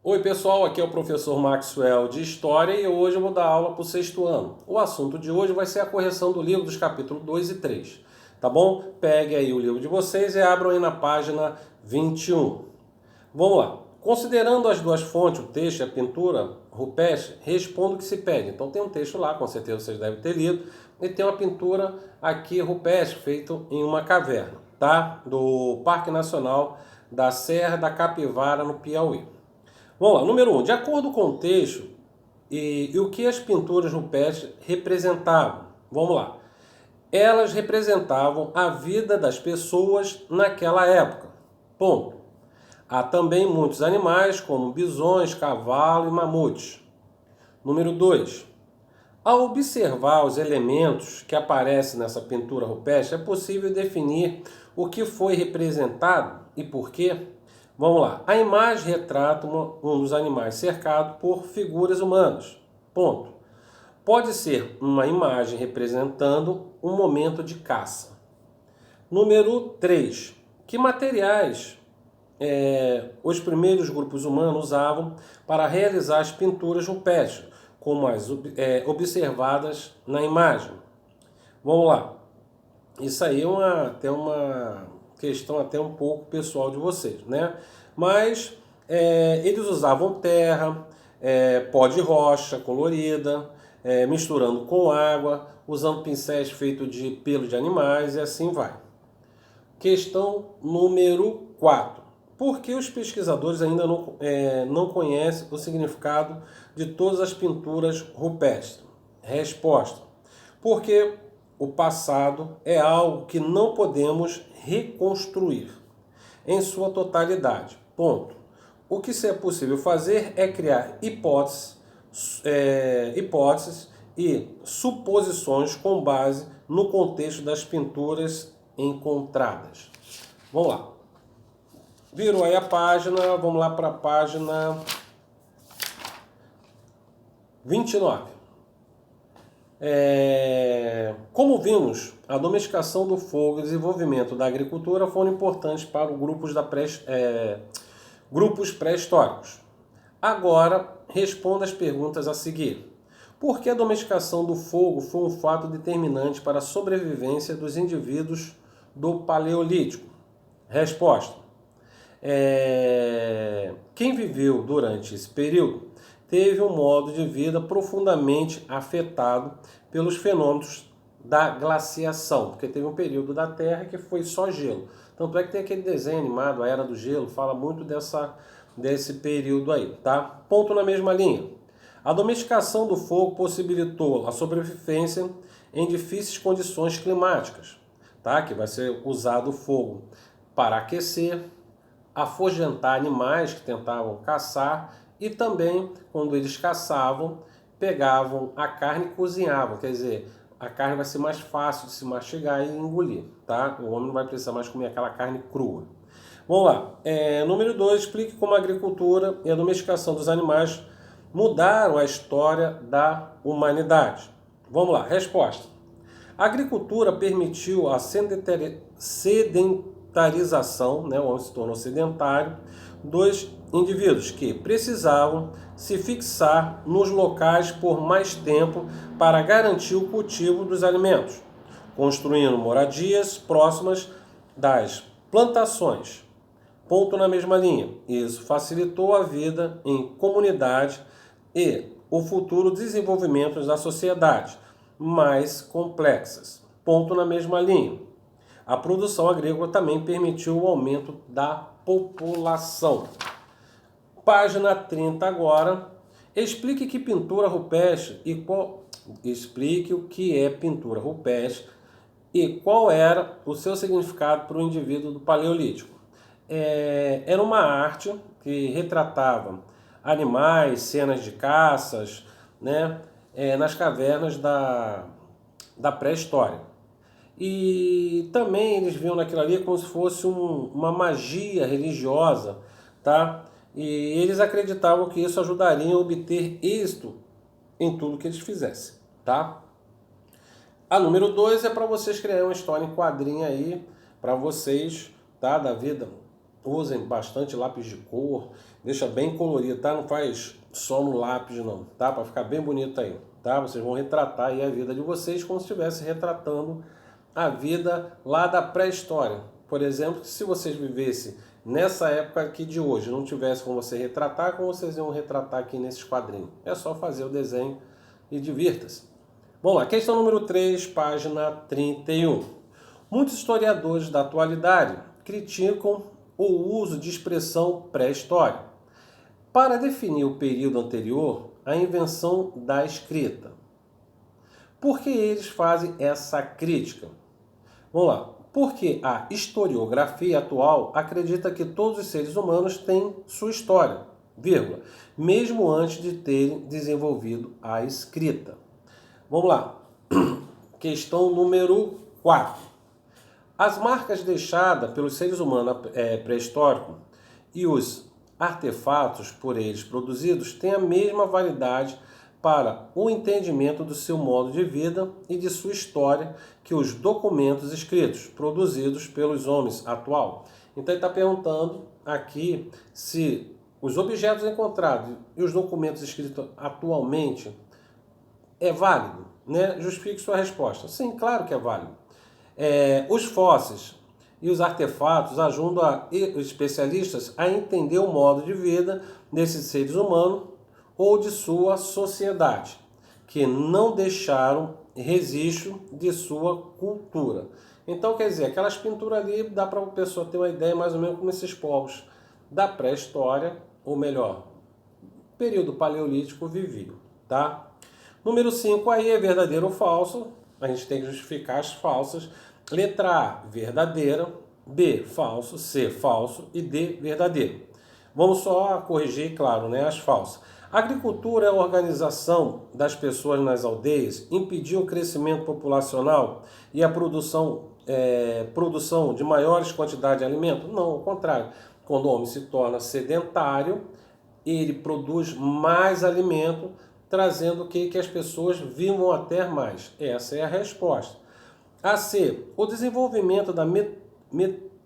Oi pessoal, aqui é o professor Maxwell de História e hoje eu vou dar aula para o sexto ano. O assunto de hoje vai ser a correção do livro dos capítulos 2 e 3, tá bom? Pegue aí o livro de vocês e abram aí na página 21. Vamos lá. Considerando as duas fontes, o texto e a pintura rupestre, respondo o que se pede. Então tem um texto lá, com certeza vocês devem ter lido, e tem uma pintura aqui rupestre feita em uma caverna, tá? Do Parque Nacional da Serra da Capivara, no Piauí. Vamos lá, número 1. De acordo com o texto e o que as pinturas rupestres representavam. Vamos lá. Elas representavam a vida das pessoas naquela época. Ponto. Há também muitos animais, como bisões, cavalo e mamutes. Número 2. Ao observar os elementos que aparecem nessa pintura rupestre, é possível definir o que foi representado e por quê. Vamos lá. A imagem retrata um dos animais cercado por figuras humanas. Ponto. Pode ser uma imagem representando um momento de caça. Número 3. Que materiais os primeiros grupos humanos usavam para realizar as pinturas rupestres, como as observadas na imagem? Vamos lá. Isso aí é até uma questão até um pouco pessoal de vocês, né? Mas eles usavam terra, pó de rocha colorida, misturando com água, usando pincéis feitos de pelo de animais e assim vai. Questão número 4. Por que os pesquisadores ainda não conhecem o significado de todas as pinturas rupestres? Resposta. Porque o passado é algo que não podemos reconstruir em sua totalidade. Ponto. O que é possível fazer é criar hipóteses e suposições com base no contexto das pinturas encontradas. Vamos lá. Virou aí a página, vamos lá para a página 29. Como vimos, a domesticação do fogo e o desenvolvimento da agricultura foram importantes para os grupos pré-históricos. Agora, responda as perguntas a seguir. Por que a domesticação do fogo foi um fato determinante para a sobrevivência dos indivíduos do Paleolítico? Resposta. Quem viveu durante esse período teve um modo de vida profundamente afetado pelos fenômenos da glaciação, porque teve um período da Terra que foi só gelo. Tanto é que tem aquele desenho animado, A Era do Gelo, fala muito desse período aí, tá? Ponto na mesma linha. A domesticação do fogo possibilitou a sobrevivência em difíceis condições climáticas, tá? Que vai ser usado o fogo para aquecer, afugentar animais que tentavam caçar e também, quando eles caçavam, pegavam a carne e cozinhavam. Quer dizer, a carne vai ser mais fácil de se mastigar e engolir, tá? O homem não vai precisar mais comer aquela carne crua. Vamos lá. Número 2, explique como a agricultura e a domesticação dos animais mudaram a história da humanidade. Vamos lá. Resposta. A agricultura permitiu a sedentarização, né, o homem se tornou sedentário, dos indivíduos que precisavam se fixar nos locais por mais tempo para garantir o cultivo dos alimentos, construindo moradias próximas das plantações. Ponto na mesma linha. Isso facilitou a vida em comunidade e o futuro desenvolvimento das sociedades mais complexas. Ponto na mesma linha. A produção agrícola também permitiu o aumento da população. Página 30 agora. Explique que pintura rupestre explique o que é pintura rupestre e qual era o seu significado para o indivíduo do Paleolítico. Era uma arte que retratava animais, cenas de caças, né, nas cavernas da pré-história. E também eles viam naquilo ali como se fosse uma magia religiosa, tá? E eles acreditavam que isso ajudaria a obter êxito em tudo que eles fizessem, tá? A número 2 é para vocês criarem uma história em quadrinho aí, para vocês, tá? Da vida usem bastante lápis de cor, deixa bem colorido, tá? Não faz só no lápis não, tá? Para ficar bem bonito aí, tá? Vocês vão retratar aí a vida de vocês como se estivesse retratando a vida lá da pré-história. Por exemplo, se vocês vivessem nessa época aqui de hoje, não tivesse como você retratar, como vocês iam retratar aqui nesses quadrinhos? É só fazer o desenho e divirta-se. Vamos lá, questão número 3, página 31. Muitos historiadores da atualidade criticam o uso de expressão pré-história para definir o período anterior à invenção da escrita. Por que eles fazem essa crítica? Vamos lá. Porque a historiografia atual acredita que todos os seres humanos têm sua história, vírgula, mesmo antes de terem desenvolvido a escrita. Vamos lá. Questão número 4. As marcas deixadas pelos seres humanos pré-históricos e os artefatos por eles produzidos têm a mesma validade para o entendimento do seu modo de vida e de sua história que os documentos escritos produzidos pelos homens atual. Então ele está perguntando aqui se os objetos encontrados e os documentos escritos atualmente é válido, né? Justifique sua resposta. Sim, claro que é válido. Os fósseis e os artefatos ajudam os especialistas a entender o modo de vida desses seres humanos ou de sua sociedade, que não deixaram registro de sua cultura. Então, quer dizer, aquelas pinturas ali dá para a pessoa ter uma ideia mais ou menos como esses povos da pré-história, ou melhor, período paleolítico viviam, tá? Número 5 aí é verdadeiro ou falso. A gente tem que justificar as falsas. Letra A, verdadeira. B, falso. C, falso. E D, verdadeiro. Vamos só corrigir, claro, né, as falsas. A agricultura é a organização das pessoas nas aldeias, impediu o crescimento populacional e a produção de maiores quantidades de alimento? Não, ao contrário. Quando o homem se torna sedentário, ele produz mais alimento, trazendo o que as pessoas vivam até mais. Essa é a resposta. A C. O desenvolvimento da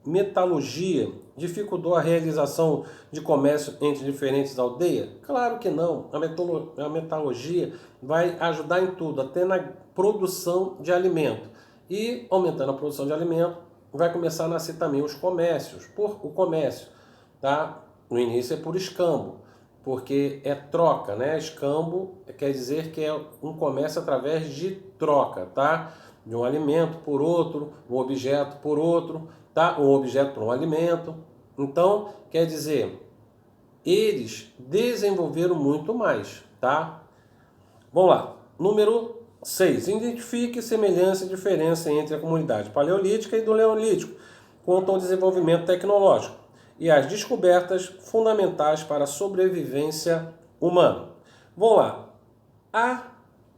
metalurgia dificultou a realização de comércio entre diferentes aldeias? Claro que não. A metalurgia vai ajudar em tudo, até na produção de alimento. E, aumentando a produção de alimento, vai começar a nascer também os comércios. O comércio, tá? No início é por escambo, porque é troca, né? Escambo quer dizer que é um comércio através de troca, tá? De um alimento por outro, um objeto por outro, tá? Um objeto por um alimento. Então, quer dizer, eles desenvolveram muito mais, tá? Vamos lá. Número 6. Identifique semelhança e diferença entre a comunidade paleolítica e do Neolítico quanto ao desenvolvimento tecnológico e as descobertas fundamentais para a sobrevivência humana. Vamos lá. A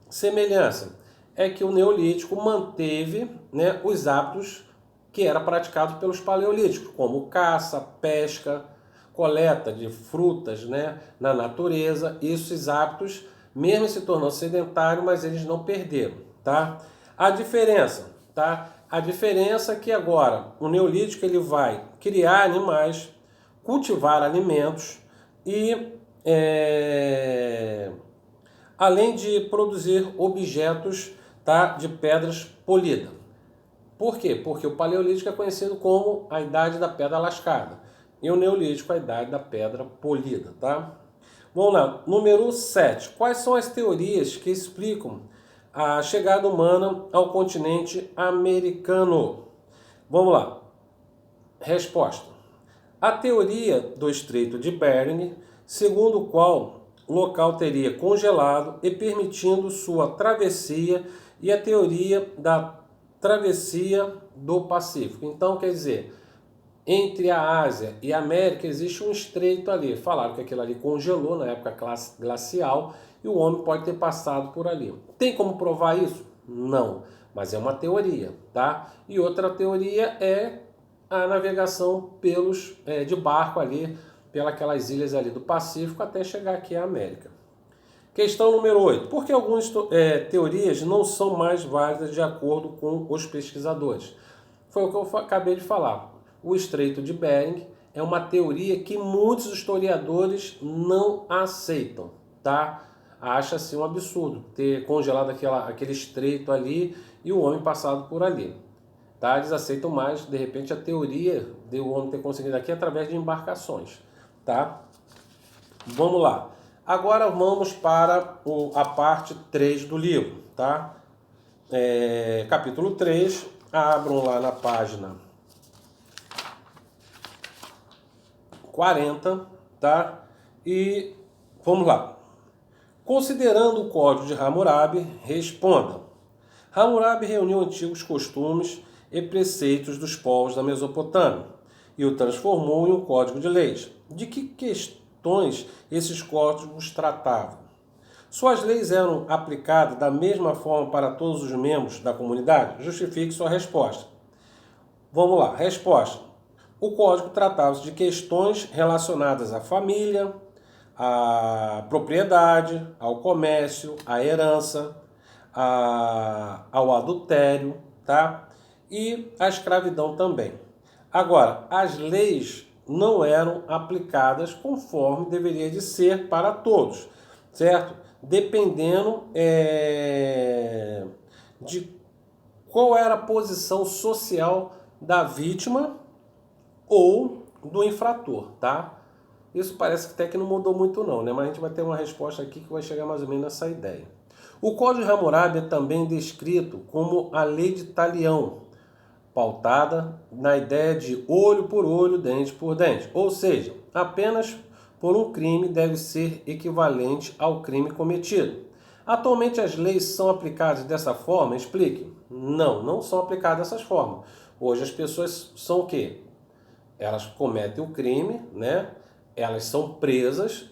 semelhança é que o Neolítico manteve, né, os hábitos que eram praticados pelos paleolíticos, como caça, pesca, coleta de frutas, né, na natureza. Esses hábitos, mesmo se tornando sedentário, mas eles não perderam, tá? A diferença, tá? A diferença é que agora o Neolítico ele vai criar animais, cultivar alimentos e além de produzir objetos, tá, de pedras polidas. Por quê? Porque o Paleolítico é conhecido como a Idade da Pedra Lascada e o Neolítico a Idade da Pedra Polida, tá? Vamos lá, número 7. Quais são as teorias que explicam a chegada humana ao continente americano? Vamos lá. Resposta. A teoria do Estreito de Bering, segundo o qual o local teria congelado e permitindo sua travessia, e a teoria da travessia do Pacífico. Então, quer dizer, entre a Ásia e a América existe um estreito ali. Falaram que aquilo ali congelou na época glacial e o homem pode ter passado por ali. Tem como provar isso? Não, mas é uma teoria, tá? E outra teoria é a navegação de barco ali, pelas ilhas ali do Pacífico até chegar aqui à América. Questão número 8. Por que algumas teorias não são mais válidas de acordo com os pesquisadores? Foi o que eu acabei de falar. O Estreito de Bering é uma teoria que muitos historiadores não aceitam, tá? Acha-se um absurdo ter congelado aquele estreito ali e o homem passado por ali. Tá? Eles aceitam mais, de repente, a teoria de o homem ter conseguido aqui através de embarcações. Tá? Vamos lá. Agora vamos para a parte 3 do livro. Tá? Capítulo 3, abram lá na página 40, tá? E vamos lá. Considerando o código de Hammurabi, responda. Hammurabi reuniu antigos costumes e preceitos dos povos da Mesopotâmia e o transformou em um código de leis. De que questões esses códigos tratavam? Suas leis eram aplicadas da mesma forma para todos os membros da comunidade? Justifique sua resposta. Vamos lá, resposta. O código tratava-se de questões relacionadas à família, à propriedade, ao comércio, à herança, ao adultério, tá? E à escravidão também. Agora, as leis não eram aplicadas conforme deveria de ser para todos, certo? Dependendo de qual era a posição social da vítima ou do infrator, tá? Isso parece que até que não mudou muito não, né? Mas a gente vai ter uma resposta aqui que vai chegar mais ou menos nessa ideia. O Código de Hammurabi é também descrito como a Lei de Talião, pautada na ideia de olho por olho, dente por dente. Ou seja, apenas por um crime deve ser equivalente ao crime cometido. Atualmente as leis são aplicadas dessa forma? Explique. Não são aplicadas dessa forma. Hoje as pessoas são o quê? Elas cometem o crime, né? Elas são presas,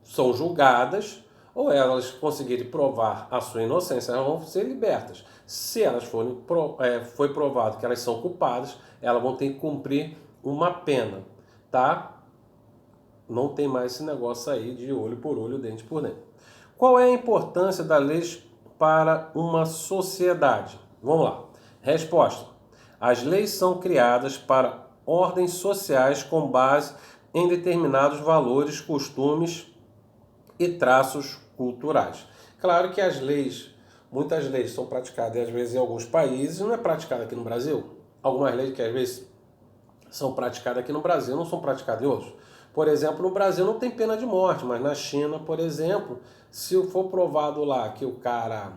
são julgadas, ou elas conseguirem provar a sua inocência, elas vão ser libertas. Se elas foi provado que elas são culpadas, elas vão ter que cumprir uma pena, tá? Não tem mais esse negócio aí de olho por olho, dente por dente. Qual é a importância da lei para uma sociedade? Vamos lá. Resposta. As leis são criadas para ordens sociais com base em determinados valores, costumes e traços culturais. Claro que muitas leis são praticadas às vezes em alguns países, não é praticada aqui no Brasil. Algumas leis que às vezes são praticadas aqui no Brasil não são praticadas em outros. Por exemplo, no Brasil não tem pena de morte, mas na China, por exemplo, se for provado lá que o cara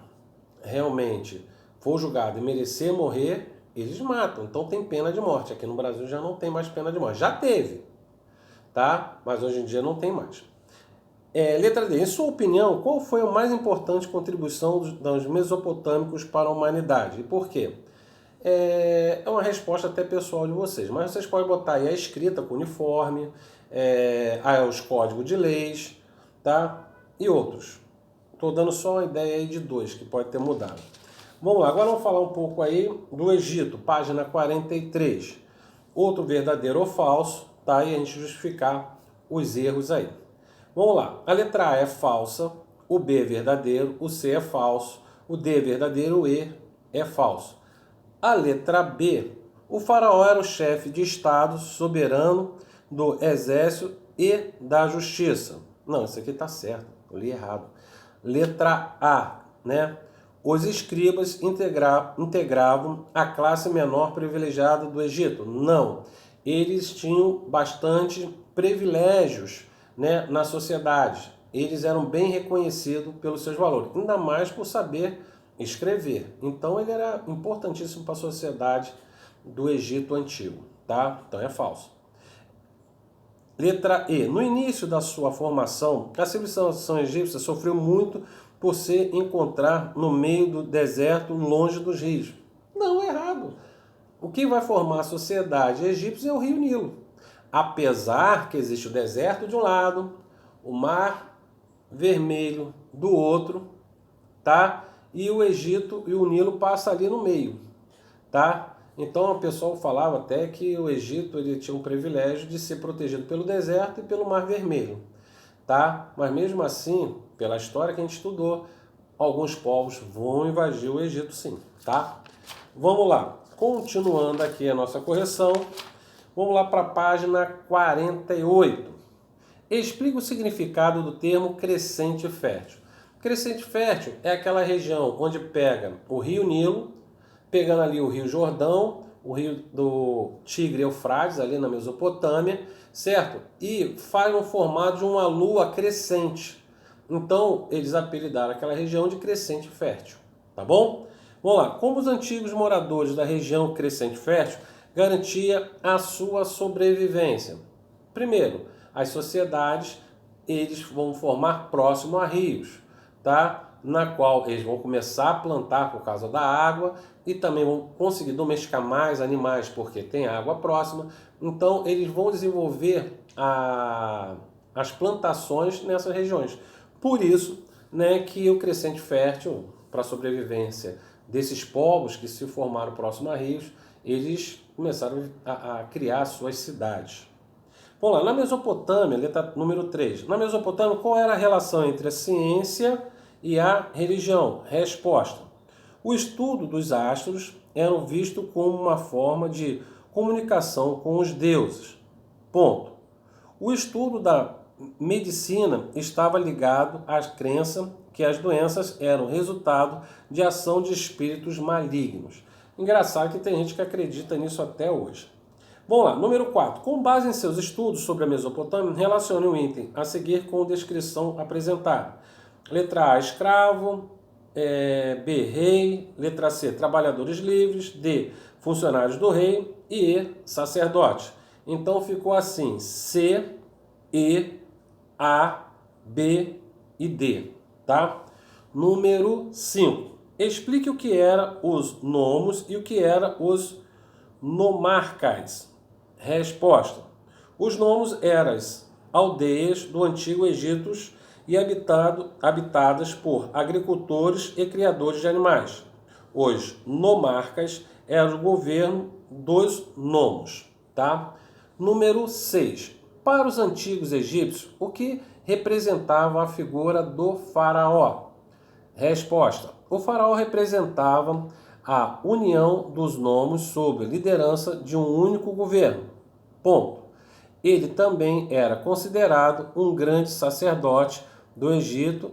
realmente for julgado e merecer morrer, eles matam. Então tem pena de morte. Aqui no Brasil já não tem mais pena de morte. Já teve, tá? Mas hoje em dia não tem mais. Letra D. Em sua opinião, qual foi a mais importante contribuição dos mesopotâmicos para a humanidade? E por quê? É uma resposta até pessoal de vocês, mas vocês podem botar aí a escrita com uniforme, os códigos de leis, tá? E outros. Estou dando só uma ideia aí de 2 que pode ter mudado. Vamos lá, agora vamos falar um pouco aí do Egito, página 43. Outro verdadeiro ou falso, tá? E a gente justificar os erros aí. Vamos lá, a letra A é falsa, o B é verdadeiro, o C é falso, o D é verdadeiro, o E é falso. A letra B, o faraó era o chefe de estado soberano do exército e da justiça. Não, isso aqui está certo, eu li errado. Letra A, né? Os escribas integravam a classe menor privilegiada do Egito. Não, eles tinham bastante privilégios, né, na sociedade. Eles eram bem reconhecidos pelos seus valores, ainda mais por saber escrever. Então ele era importantíssimo para a sociedade do Egito antigo, tá? Então é falso. Letra E. No início da sua formação, a civilização egípcia sofreu muito por se encontrar no meio do deserto, longe dos rios. Não, é errado. O que vai formar a sociedade egípcia é o rio Nilo. Apesar que existe o deserto de um lado, o mar vermelho do outro, tá? E o Egito e o Nilo passa ali no meio, tá? Então o pessoal falava até que o Egito ele tinha um privilégio de ser protegido pelo deserto e pelo mar vermelho, tá? Mas mesmo assim, pela história que a gente estudou, alguns povos vão invadir o Egito sim, tá? Vamos lá, continuando aqui a nossa correção. Vamos lá para a página 48. Explica o significado do termo crescente fértil. Crescente fértil é aquela região onde pega o rio Nilo, pegando ali o rio Jordão, o rio do Tigre e Eufrates, ali na Mesopotâmia, certo? E faz um formato de uma lua crescente. Então, eles apelidaram aquela região de crescente fértil, tá bom? Vamos lá. Como os antigos moradores da região crescente fértil garantia a sua sobrevivência? Primeiro, as sociedades eles vão formar próximo a rios, tá? Na qual eles vão começar a plantar por causa da água e também vão conseguir domesticar mais animais porque tem água próxima. Então eles vão desenvolver as plantações nessas regiões. Por isso, né, que o crescente fértil para a sobrevivência desses povos que se formaram próximo a rios, eles começaram a criar suas cidades. Vamos lá, na Mesopotâmia, letra número 3. Na Mesopotâmia, qual era a relação entre a ciência e a religião? Resposta. O estudo dos astros era visto como uma forma de comunicação com os deuses. Ponto. O estudo da medicina estava ligado à crença que as doenças eram resultado de ação de espíritos malignos. Engraçado que tem gente que acredita nisso até hoje. Vamos lá, número 4. Com base em seus estudos sobre a Mesopotâmia, relacione o item a seguir com a descrição apresentada. Letra A, escravo. B, rei. Letra C, trabalhadores livres. D, funcionários do rei. E E, sacerdote. Então ficou assim, C, E, A, B e D, tá? Número 5. Explique o que eram os nomos e o que eram os nomarcas. Resposta. Os nomos eram aldeias do Antigo Egito e habitadas por agricultores e criadores de animais. Os nomarcas eram o governo dos nomos, tá? Número 6. Para os antigos egípcios, o que representava a figura do faraó? Resposta. O faraó representava a união dos nomos sob a liderança de um único governo. Ponto. Ele também era considerado um grande sacerdote do Egito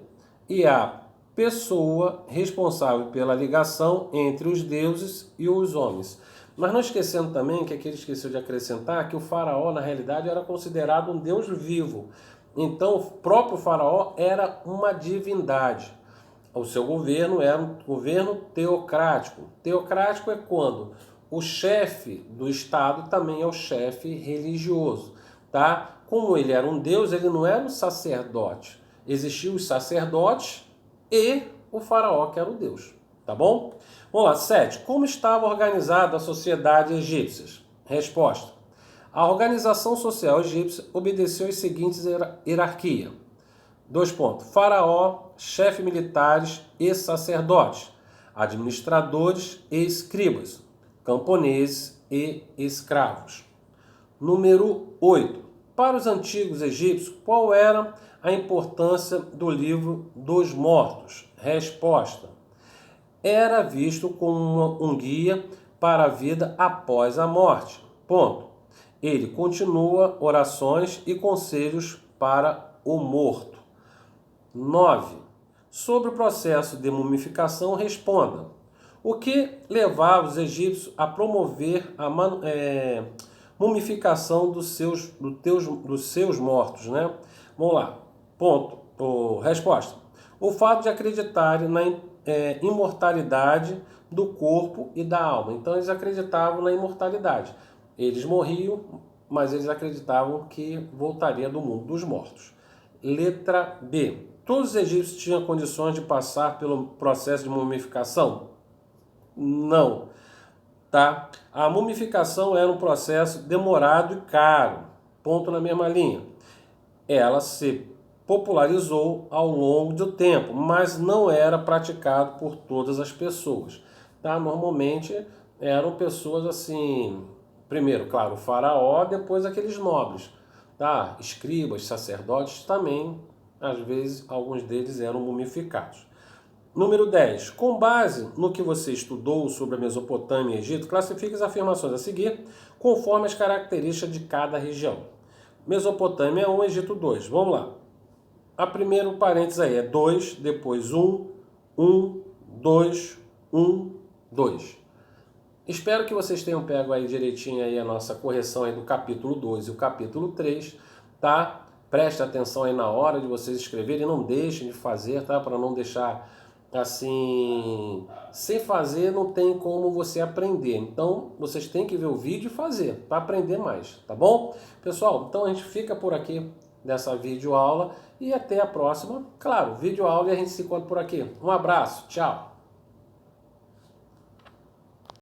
e a pessoa responsável pela ligação entre os deuses e os homens. Mas não esquecendo também que aqui ele esqueceu de acrescentar que o faraó, na realidade, era considerado um deus vivo. Então, o próprio faraó era uma divindade. O seu governo era um governo teocrático. Teocrático é quando o chefe do Estado também é o chefe religioso, tá? Como ele era um deus, ele não era um sacerdote. Existiam os sacerdotes e o faraó, que era o deus, tá bom? Vamos lá, 7. Como estava organizada a sociedade egípcia? Resposta. A organização social egípcia obedeceu as seguintes hierarquias. 2 pontos. Faraó, chefe militares e sacerdotes, administradores e escribas, camponeses e escravos. Número 8. Para os antigos egípcios, qual era a importância do livro dos mortos? Resposta. Era visto como um guia para a vida após a morte. Ponto. Ele continua orações e conselhos para o morto. 9. Sobre o processo de mumificação, responda. O que levava os egípcios a promover a mumificação dos seus mortos, né? Vamos lá. Ponto. Resposta. O fato de acreditarem na imortalidade do corpo e da alma. Então eles acreditavam na imortalidade. Eles morriam, mas eles acreditavam que voltaria do mundo dos mortos. Letra B. Todos os egípcios tinham condições de passar pelo processo de mumificação? Não. Tá? A mumificação era um processo demorado e caro. Ponto na mesma linha. Ela se popularizou ao longo do tempo, mas não era praticado por todas as pessoas. Tá? Normalmente eram pessoas assim, primeiro, claro, o faraó, depois aqueles nobres. Tá? Escribas, sacerdotes também, às vezes, alguns deles eram mumificados. Número 10. Com base no que você estudou sobre a Mesopotâmia e Egito, classifique as afirmações a seguir conforme as características de cada região. Mesopotâmia 1, Egito 2. Vamos lá. A primeiro parênteses aí é 2, depois 1, 1, 2, 1, 2. Espero que vocês tenham pego aí direitinho aí a nossa correção aí do capítulo 2 e o capítulo 3, tá? Preste atenção aí na hora de vocês escreverem, não deixem de fazer, tá? Para não deixar assim, sem fazer não tem como você aprender. Então, vocês têm que ver o vídeo e fazer, para aprender mais, tá bom? Pessoal, então a gente fica por aqui nessa videoaula e até a próxima. Claro, videoaula e a gente se encontra por aqui. Um abraço, tchau!